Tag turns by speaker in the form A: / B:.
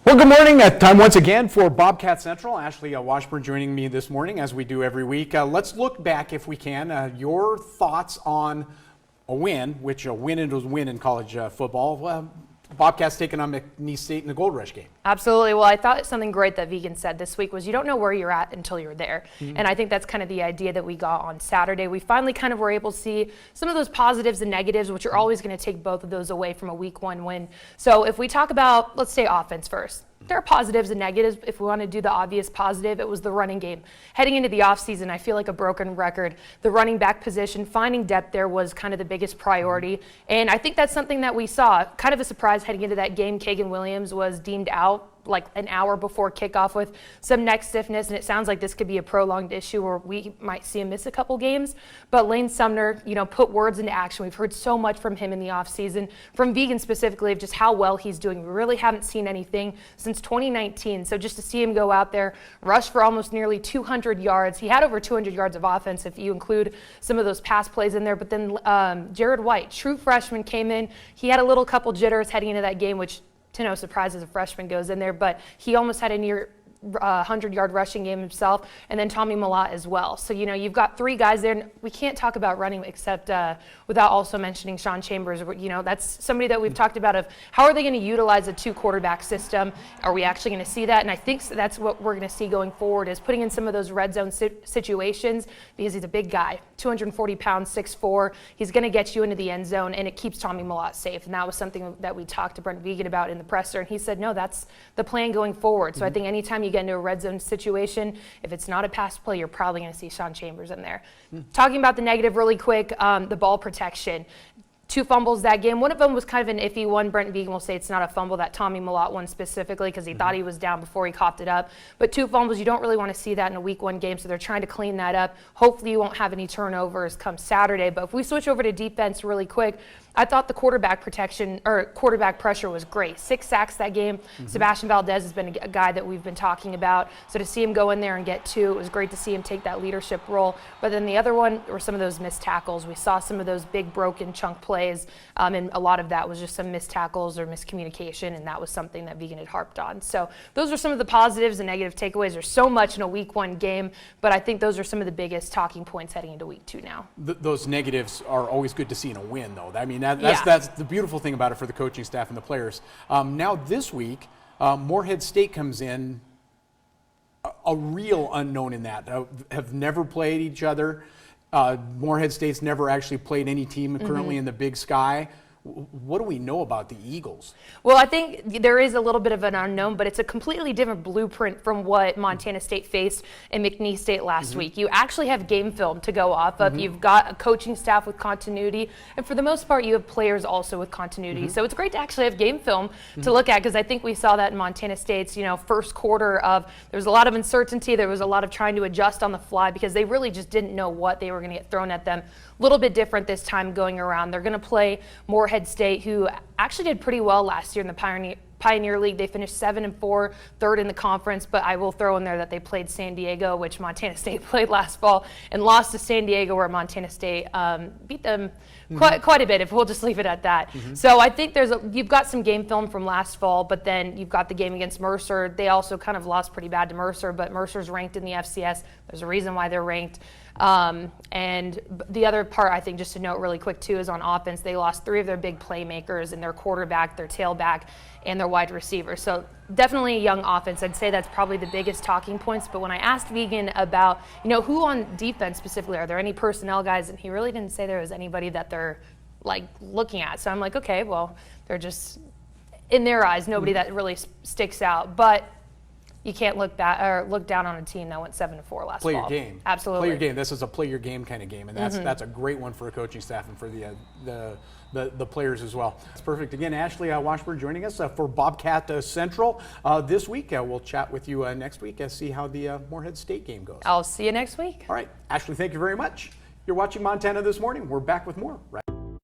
A: Well, good morning. Time once again for Bobcat Central. Ashley Washburn joining me this morning, as we do every week. Let's look back, if we can, your thoughts on a win, which a win is a win in college football. Bobcats taking on McNeese State in the Gold Rush game.
B: Absolutely. Well, I thought something great that Vegan said this week was you don't know where you're at until you're there. And I think that's kind of the idea that we got on Saturday. We finally kind of were able to see some of those positives and negatives, which are always going to take both of those away from a week one win. So if we talk about, let's say, offense first. There are positives and negatives. If we want to do the obvious positive, it was the running game. Heading into the offseason, I feel like a broken record. The running back position, finding depth there was kind of the biggest priority. And I think that's something that we saw. Kind of a surprise heading into that game. Kagan Williams was deemed out like an hour before kickoff with some neck stiffness, and it sounds like this could be a prolonged issue or we might see him miss a couple games. But Lane Sumner, put words into action. We've heard so much from him in the offseason, from Vegan specifically, of just how well he's doing. We really haven't seen anything since 2019. So just to see him go out there, rush for almost nearly 200 yards. He had over 200 yards of offense if you include some of those pass plays in there. But then Jared White, true freshman, came in. He had a couple jitters heading into that game, which to no surprise as a freshman goes in there, but he almost had a near 100-yard rushing game himself, and then Tommy Malott as well. So, you've got three guys there, and we can't talk about running except without also mentioning Sean Chambers. That's somebody that we've talked about of how are they going to utilize a two-quarterback system? Are we actually going to see that? And I think that's what we're going to see going forward is putting in some of those red zone situations because he's a big guy, 240 pounds, 6'4". He's going to get you into the end zone, and it keeps Tommy Malott safe. And that was something that we talked to Brent Vegan about in the presser, and he said, no, that's the plan going forward. So I think anytime you get into a red zone situation, if it's not a pass play, you're probably going to see Sean Chambers in there. Talking about the negative really quick, the ball protection. 2 fumbles that game. One of them was kind of an iffy one. Brent Vegan will say it's not a fumble, that Tommy Malott one specifically, because he thought he was down before he coughed it up. But 2 fumbles, you don't really want to see that in a week 1 game, so they're trying to clean that up. Hopefully you won't have any turnovers come Saturday. But if we switch over to defense really quick, I thought the quarterback protection or quarterback pressure was great. 6 sacks that game. Sebastian Valdez has been a guy that we've been talking about. So to see him go in there and get 2, it was great to see him take that leadership role. But then the other one were some of those missed tackles. We saw some of those big broken chunk plays, and a lot of that was just some missed tackles or miscommunication, and that was something that Vegan had harped on. So those are some of the positives and negative takeaways. There's so much in a week 1 game, but I think those are some of the biggest talking points heading into week 2 now.
A: Those negatives are always good to see in a win, though. I mean, that's the beautiful thing about it for the coaching staff and the players. Now this week, Morehead State comes in, a real unknown in that. Have never played each other. Morehead State's never actually played any team currently in the Big Sky. What do we know about the Eagles?
B: Well, I think there is a little bit of an unknown, but it's a completely different blueprint from what Montana State faced in McNeese State last week. You actually have game film to go off of. You've got a coaching staff with continuity, and for the most part, you have players also with continuity. So it's great to actually have game film to look at, because I think we saw that in Montana State's first quarter of there was a lot of uncertainty. There was a lot of trying to adjust on the fly because they really just didn't know what they were going to get thrown at them. A little bit different this time going around. They're going to play Morehead State, who actually did pretty well last year in the Pioneer League. They finished 7-4, 3rd in the conference, but I will throw in there that they played San Diego, which Montana State played last fall, and lost to San Diego, where Montana State beat them quite a bit, if we'll just leave it at that. So I think you've got some game film from last fall, but then you've got the game against Mercer. They also kind of lost pretty bad to Mercer, but Mercer's ranked in the FCS. There's a reason why they're ranked. And the other part, I think, just to note really quick too, is on offense. They lost 3 of their big playmakers, and their quarterback, their tailback, and their wide receiver. So definitely a young offense. I'd say that's probably the biggest talking points. But when I asked Vegan about, who on defense specifically, are there any personnel guys? And he really didn't say there was anybody that they're looking at. So I'm like, okay, well, they're just, in their eyes, nobody that really sticks out. But you can't look down on a team that went 7-4 last fall.
A: Play your game.
B: Absolutely.
A: Play your game. This is a play your game kind of game, and that's a great one for a coaching staff and for the players as well. It's perfect. Again, Ashley Washburn joining us for Bobcat Central this week. We'll chat with you next week and see how the Morehead State game goes.
B: I'll see you next week.
A: All right. Ashley, thank you very much. You're watching Montana This Morning. We're back with more. Right.